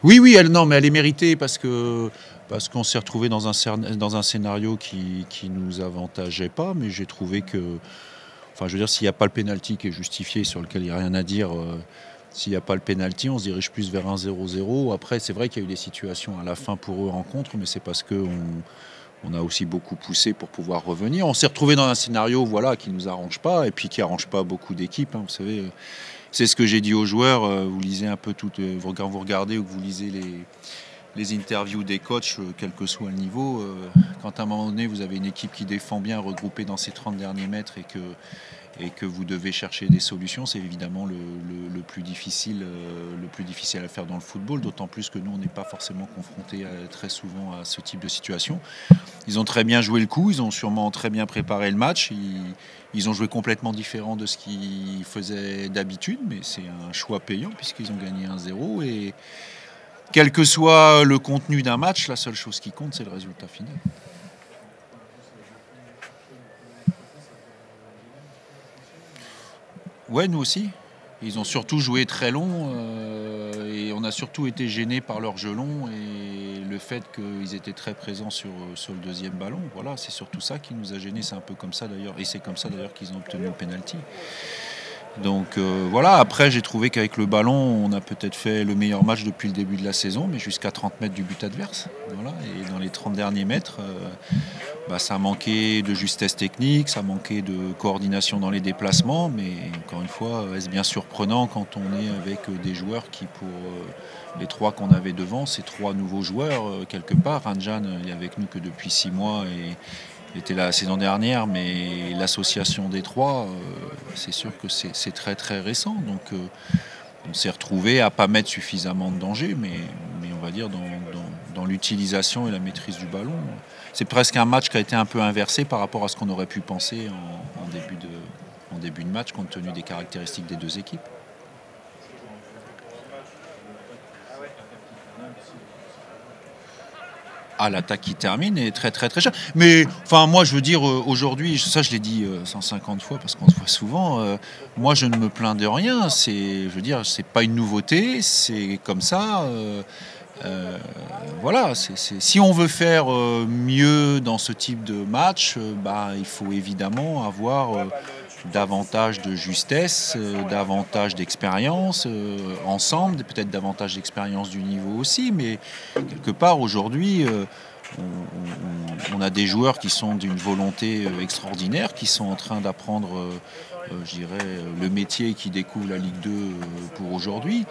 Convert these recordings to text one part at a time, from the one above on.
Oui, oui, non, mais elle est méritée parce qu'on s'est retrouvé dans un scénario qui nous avantageait pas, mais j'ai trouvé que, enfin, je veux dire, s'il n'y a pas le pénalty qui est justifié, sur lequel il n'y a rien à dire, s'il n'y a pas le pénalty, on se dirige plus vers un 0-0. Après, c'est vrai qu'il y a eu des situations à la fin pour eux rencontre, mais c'est parce que on a aussi beaucoup poussé pour pouvoir revenir. On s'est retrouvé dans un scénario, voilà, qui nous arrange pas et puis qui arrange pas beaucoup d'équipes, hein, vous savez. C'est ce que j'ai dit aux joueurs. Vous lisez un peu tout, quand vous regardez ou que vous lisez les interviews des coachs, quel que soit le niveau. Quand à un moment donné, vous avez une équipe qui défend bien, regroupée dans ses 30 derniers mètres et que vous devez chercher des solutions, c'est évidemment le plus difficile à faire dans le football, d'autant plus que nous, on n'est pas forcément confrontés très souvent à ce type de situation. Ils ont très bien joué le coup, ils ont sûrement très bien préparé le match, ils ont joué complètement différent de ce qu'ils faisaient d'habitude, mais c'est un choix payant puisqu'ils ont gagné 1-0 et quel que soit le contenu d'un match, la seule chose qui compte, c'est le résultat final. Ouais, nous aussi. Ils ont surtout joué très long et on a surtout été gênés par leur jeu long et le fait qu'ils étaient très présents sur le deuxième ballon. Voilà, c'est surtout ça qui nous a gênés. C'est un peu comme ça d'ailleurs, et c'est comme ça d'ailleurs qu'ils ont obtenu le penalty. Donc voilà, après j'ai trouvé qu'avec le ballon, on a peut-être fait le meilleur match depuis le début de la saison, mais jusqu'à 30 mètres du but adverse. Voilà. Et dans les 30 derniers mètres, ça manquait de justesse technique, ça manquait de coordination dans les déplacements, mais encore une fois, est-ce bien surprenant quand on est avec des joueurs qui, pour les trois qu'on avait devant, ces trois nouveaux joueurs, quelque part, Ranjan est avec nous que depuis 6 mois et il était là la saison dernière, mais l'association des trois, c'est sûr que c'est très très récent. Donc on s'est retrouvé à ne pas mettre suffisamment de danger, mais on va dire dans l'utilisation et la maîtrise du ballon. C'est presque un match qui a été un peu inversé par rapport à ce qu'on aurait pu penser en début de match, compte tenu des caractéristiques des deux équipes. À l'attaque qui termine est très très très cher. Mais enfin moi je veux dire aujourd'hui, ça je l'ai dit 150 fois parce qu'on se voit souvent, moi je ne me plains de rien, je veux dire c'est pas une nouveauté, c'est comme ça. Voilà, si on veut faire mieux dans ce type de match, il faut évidemment avoir davantage de justesse, davantage d'expérience ensemble, peut-être davantage d'expérience du niveau aussi, mais quelque part aujourd'hui, on a des joueurs qui sont d'une volonté extraordinaire, qui sont en train d'apprendre, je dirais, le métier qui découvre la Ligue 2 pour aujourd'hui.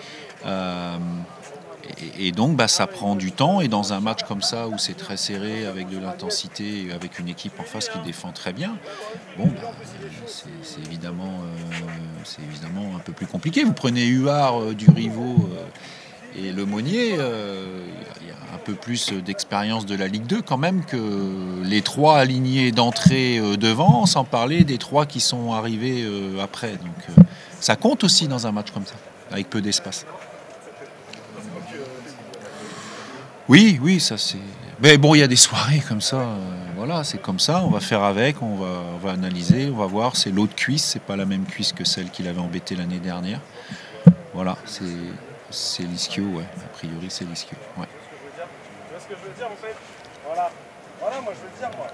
Et donc ça prend du temps et dans un match comme ça où c'est très serré avec de l'intensité et avec une équipe en face qui défend très bien, c'est évidemment un peu plus compliqué. Vous prenez Huard du Rivaux et Lemonnier, il y a un peu plus d'expérience de la Ligue 2 quand même que les trois alignés d'entrée devant, sans parler des trois qui sont arrivés après. Donc ça compte aussi dans un match comme ça, avec peu d'espace. Oui, ça c'est. Mais bon, il y a des soirées comme ça. Voilà, c'est comme ça. On va faire avec, on va analyser, on va voir. C'est l'autre cuisse, c'est pas la même cuisse que celle qu'il avait embêtée l'année dernière. Voilà, c'est l'ischio, ouais. A priori, c'est l'ischio, ouais. Tu vois ce que je veux dire en fait ? Voilà, moi je veux le dire, moi.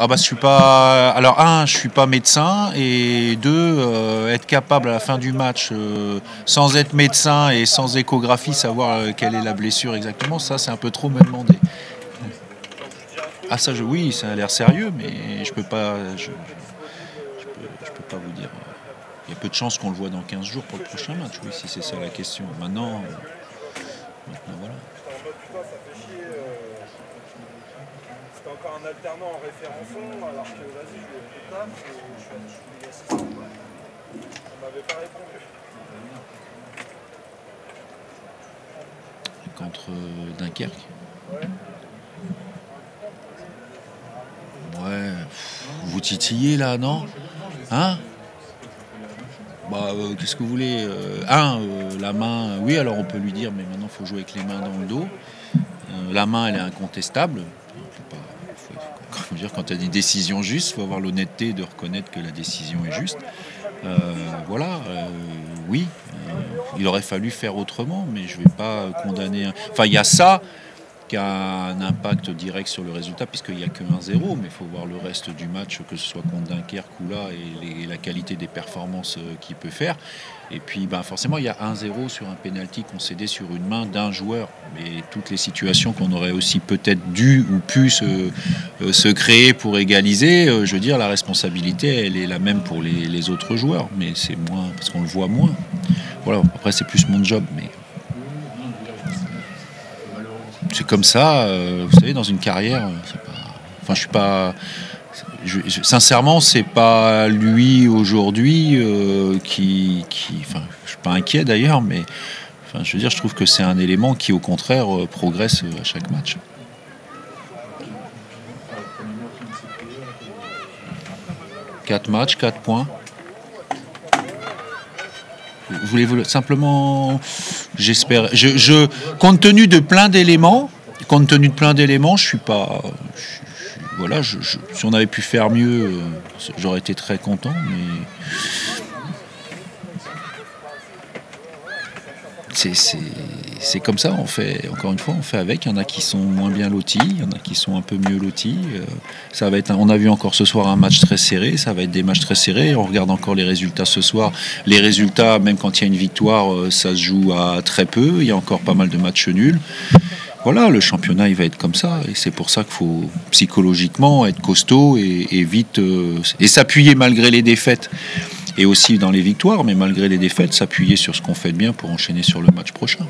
Je suis pas. Alors je suis pas médecin et deux, être capable à la fin du match, sans être médecin et sans échographie, savoir quelle est la blessure exactement, ça c'est un peu trop me demander. Oui, ça a l'air sérieux, mais je peux pas. Je peux pas vous dire. Il y a peu de chances qu'on le voit dans 15 jours pour le prochain match, oui, si c'est ça la question. Maintenant voilà. C'était encore un alternant en référençon, alors que vas-y, je tape, je suis assistant. On m'avait pas répondu. Contre Dunkerque. Ouais. Vous titillez là, non ? Hein ? Qu'est-ce que vous voulez ? La main, oui, alors on peut lui dire, mais maintenant il faut jouer avec les mains dans le dos. La main, elle est incontestable. Quand il y a des décisions justes, il faut avoir l'honnêteté de reconnaître que la décision est juste. Oui. il aurait fallu faire autrement, mais je ne vais pas condamner. Enfin, il y a ça qui a un impact direct sur le résultat, puisqu'il n'y a que 1-0, mais il faut voir le reste du match, que ce soit contre Dunkerque ou là, et la qualité des performances qu'il peut faire. Et puis forcément, il y a 1-0 sur un pénalty concédé sur une main d'un joueur. Mais toutes les situations qu'on aurait aussi peut-être dû ou pu se créer pour égaliser, je veux dire, la responsabilité, elle est la même pour les autres joueurs. Mais c'est moins, parce qu'on le voit moins. Voilà, après, c'est plus mon job, mais... C'est comme ça, vous savez, dans une carrière, c'est pas... Enfin, je suis pas... Sincèrement, c'est pas lui aujourd'hui qui... Enfin, je suis pas inquiet d'ailleurs, mais enfin, je veux dire, je trouve que c'est un élément qui, au contraire, progresse à chaque match. Quatre matchs, 4 points. Voulez-vous simplement, j'espère, compte tenu de plein d'éléments, je suis pas, voilà, si on avait pu faire mieux, j'aurais été très content, mais c'est comme ça, on fait, encore une fois, on fait avec. Il y en a qui sont moins bien lotis, il y en a qui sont un peu mieux lotis. Ça va être, on a vu encore ce soir un match très serré, ça va être des matchs très serrés. On regarde encore les résultats ce soir. Les résultats, même quand il y a une victoire, ça se joue à très peu. Il y a encore pas mal de matchs nuls. Voilà, le championnat, il va être comme ça. Et c'est pour ça qu'il faut psychologiquement être costaud et vite et s'appuyer malgré les défaites. Et aussi dans les victoires, mais malgré les défaites, s'appuyer sur ce qu'on fait de bien pour enchaîner sur le match prochain.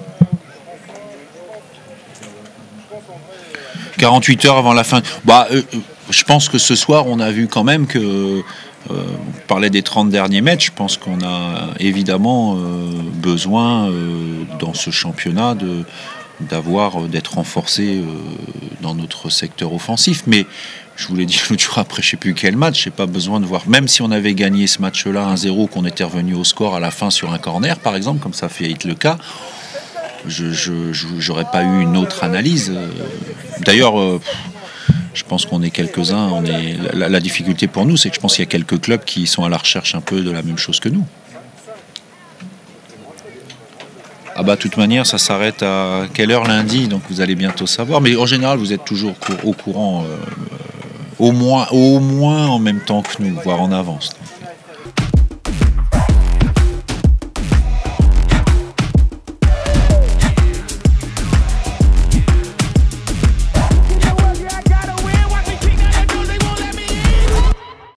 48 heures avant la fin. Je pense que ce soir, on a vu quand même que... on parlait des 30 derniers mètres. Je pense qu'on a évidemment besoin dans ce championnat d'être renforcé dans notre secteur offensif. Mais je vous l'ai dit l'autre jour après, je ne sais plus quel match, je n'ai pas besoin de voir. Même si on avait gagné ce match-là 1-0, qu'on était revenu au score à la fin sur un corner, par exemple, comme ça fait être le cas, je n'aurais pas eu une autre analyse. D'ailleurs, je pense qu'on est quelques-uns. La difficulté pour nous, c'est que je pense qu'il y a quelques clubs qui sont à la recherche un peu de la même chose que nous. De toute manière, ça s'arrête à quelle heure lundi, donc vous allez bientôt savoir. Mais en général, vous êtes toujours au courant, au moins en même temps que nous, voire en avance.